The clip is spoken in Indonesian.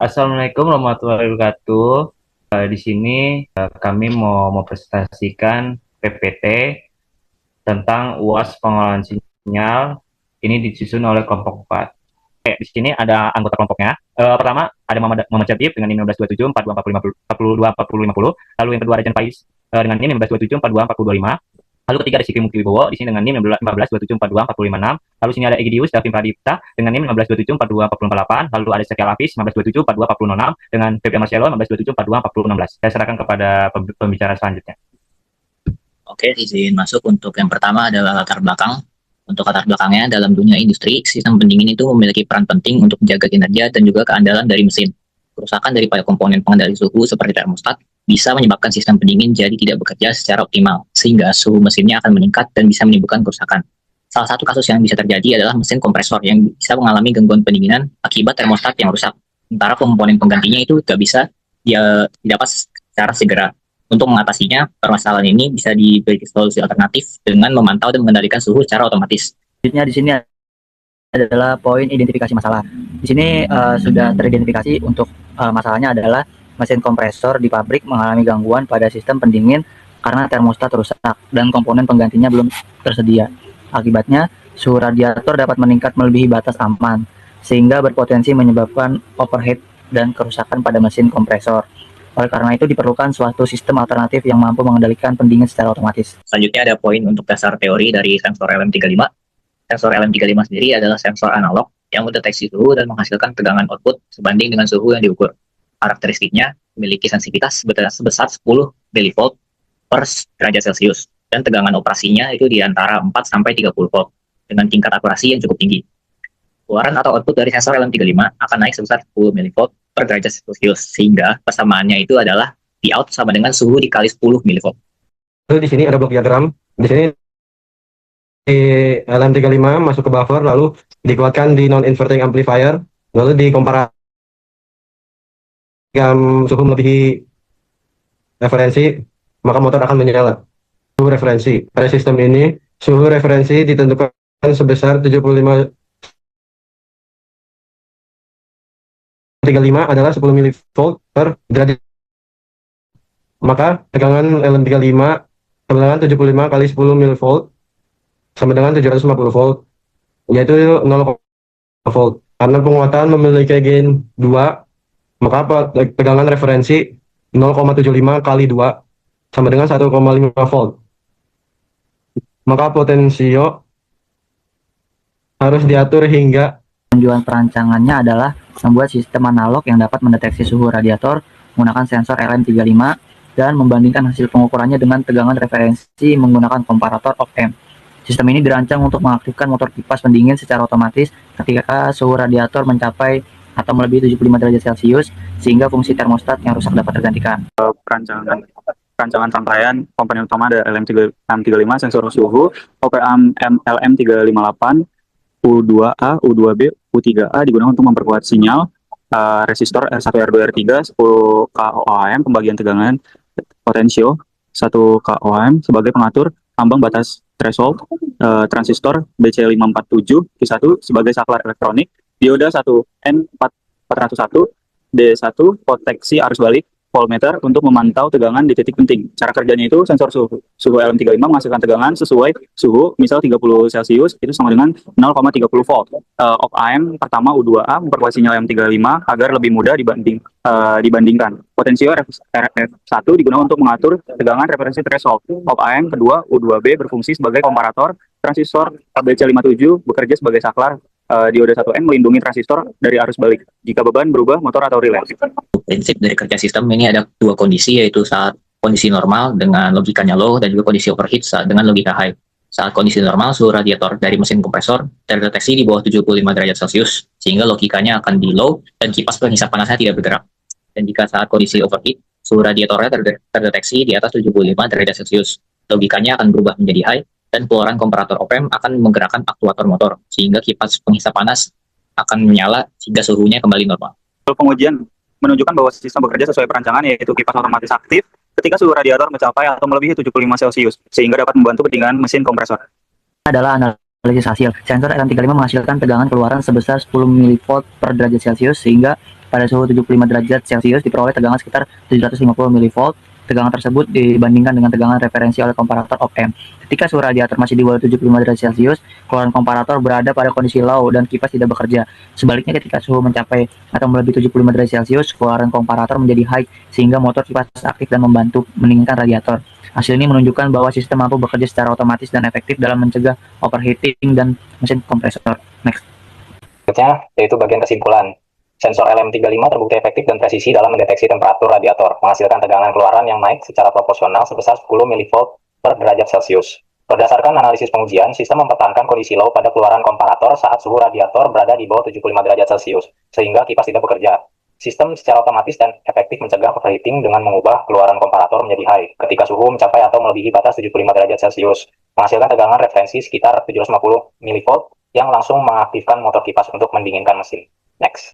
Assalamualaikum warahmatullahi wabarakatuh. Di sini kami mau presentasikan PPT tentang UAS pengelolaan sinyal. Ini disusun oleh kelompok 4. Di sini ada anggota kelompoknya. Pertama ada Muhammad Jatib dengan NIM 1527 42 40 50. Lalu yang kedua ada Jan Faiz dengan NIM 1527 42 40 25. Lalu ketiga ada Sikri Mukti Wibowo di sini dengan NIM 1527 42 40 56. Lalu sini ada Egidius Davin Pradipta dengan NIM 1527 42 40 48. Lalu ada Setia Lafis 1527 42 40 dengan PP Marcelo 1527 42 40 Saya serahkan kepada pembicara selanjutnya. Oke, izin masuk. Untuk yang pertama adalah latar belakang. Untuk latar belakangnya, dalam dunia industri, sistem pendingin itu memiliki peran penting untuk menjaga kinerja dan juga keandalan dari mesin. Kerusakan daripada komponen pengendali suhu seperti termostat bisa menyebabkan sistem pendingin jadi tidak bekerja secara optimal, sehingga suhu mesinnya akan meningkat dan bisa menimbulkan kerusakan. Salah satu kasus yang bisa terjadi adalah mesin kompresor yang bisa mengalami gangguan pendinginan akibat termostat yang rusak. Sementara komponen penggantinya itu tidak bisa dia didapat secara segera. Untuk mengatasinya, permasalahan ini bisa diberi solusi alternatif dengan memantau dan mengendalikan suhu secara otomatis. Selanjutnya di sini adalah poin identifikasi masalah. Di sini sudah teridentifikasi untuk masalahnya adalah mesin kompresor di pabrik mengalami gangguan pada sistem pendingin karena termostat rusak dan komponen penggantinya belum tersedia. Akibatnya, suhu radiator dapat meningkat melebihi batas aman, sehingga berpotensi menyebabkan overheat dan kerusakan pada mesin kompresor. Oleh karena itu diperlukan suatu sistem alternatif yang mampu mengendalikan pendingin secara otomatis. Selanjutnya ada poin untuk dasar teori dari sensor LM35. Sensor LM35 sendiri adalah sensor analog yang mendeteksi suhu dan menghasilkan tegangan output sebanding dengan suhu yang diukur. Karakteristiknya memiliki sensitivitas sebesar 10 mV per derajat Celcius dan tegangan operasinya itu di antara 4-30 volt dengan tingkat akurasi yang cukup tinggi. Keluaran atau output dari sensor LM35 akan naik sebesar 10 mV per derajat Celcius, sehingga persamaannya itu adalah Vout sama dengan suhu dikali 10 mV. Lalu di sini ada blok diagram. Di sini di LM35 masuk ke buffer, lalu dikuatkan di non-inverting amplifier, lalu dikomparasi suhu melebihi referensi, maka motor akan menyala. Suhu referensi. Pada sistem ini, suhu referensi ditentukan sebesar 75 35 adalah 10 mV per derajat. Maka tegangan LM35 sama dengan 75 kali 10 mV sama dengan 750 volt, yaitu 0 volt. Karena penguatan memiliki gain 2, maka tegangan referensi 0,75 kali 2 sama dengan 1,5 volt. Maka potensio harus diatur hingga. Tujuan perancangannya adalah membuat sistem analog yang dapat mendeteksi suhu radiator menggunakan sensor LM35 dan membandingkan hasil pengukurannya dengan tegangan referensi menggunakan komparator op-amp. Sistem ini dirancang untuk mengaktifkan motor kipas pendingin secara otomatis ketika suhu radiator mencapai atau melebihi 75 derajat Celcius, sehingga fungsi termostat yang rusak dapat tergantikan. Perancangan rangkaian komponen utama ada LM35 sensor suhu, op-amp LM358, U2A, U2B, U3A digunakan untuk memperkuat sinyal, resistor R1, R2, R3, 10 kOhm pembagian tegangan, potensio 1 kOhm sebagai pengatur ambang batas threshold, transistor BC547 Q1 sebagai saklar elektronik, dioda 1 N401, D1 proteksi arus balik, voltmeter untuk memantau tegangan di titik penting. Cara kerjanya itu sensor suhu LM35 menghasilkan tegangan sesuai suhu, misal 30 Celcius itu sama dengan 0,30 volt. Op-amp pertama U2A memperkuat sinyal LM35 agar lebih mudah dibandingkan. Potensio RF1 digunakan untuk mengatur tegangan referensi threshold. Op-amp kedua U2B berfungsi sebagai komparator. Transistor ABC57 bekerja sebagai saklar. Dioda 1N melindungi transistor dari arus balik jika beban berubah motor atau relay. Prinsip dari kerja sistem ini ada dua kondisi, yaitu saat kondisi normal dengan logikanya low dan juga kondisi overheat dengan logika high. Saat kondisi normal, suhu radiator dari mesin kompresor terdeteksi di bawah 75 derajat Celcius, sehingga logikanya akan di low dan kipas penghisap panasnya tidak bergerak. Dan jika saat kondisi overheat, suhu radiatornya terdeteksi di atas 75 derajat Celcius, logikanya akan berubah menjadi high dan keluaran komparator op-amp akan menggerakkan aktuator motor, sehingga kipas penghisap panas akan menyala sehingga suhunya kembali normal. Pengujian menunjukkan bahwa sistem bekerja sesuai perancangan, yaitu kipas otomatis aktif ketika suhu radiator mencapai atau melebihi 75 Celcius, sehingga dapat membantu pendinginan mesin kompresor. Adalah analisis hasil. Sensor LM35 menghasilkan tegangan keluaran sebesar 10 mV per derajat Celcius, sehingga pada suhu 75 derajat Celcius diperoleh tegangan sekitar 750 mV. Tegangan tersebut dibandingkan dengan tegangan referensi oleh komparator op-amp. Ketika suhu radiator masih di bawah 75 derajat Celcius, keluaran komparator berada pada kondisi low dan kipas tidak bekerja. Sebaliknya, ketika suhu mencapai atau melebihi 75 derajat Celcius, keluaran komparator menjadi high sehingga motor kipas aktif dan membantu mendinginkan radiator. Hasil ini menunjukkan bahwa sistem mampu bekerja secara otomatis dan efektif dalam mencegah overheating dan mesin kompresor. Next. Selanjutnya, yaitu bagian kesimpulan. Sensor LM35 terbukti efektif dan presisi dalam mendeteksi temperatur radiator, menghasilkan tegangan keluaran yang naik secara proporsional sebesar 10 mV per derajat Celcius. Berdasarkan analisis pengujian, sistem mempertahankan kondisi low pada keluaran komparator saat suhu radiator berada di bawah 75 derajat Celcius, sehingga kipas tidak bekerja. Sistem secara otomatis dan efektif mencegah overheating dengan mengubah keluaran komparator menjadi high ketika suhu mencapai atau melebihi batas 75 derajat Celcius, menghasilkan tegangan referensi sekitar 750 mV yang langsung mengaktifkan motor kipas untuk mendinginkan mesin. Next.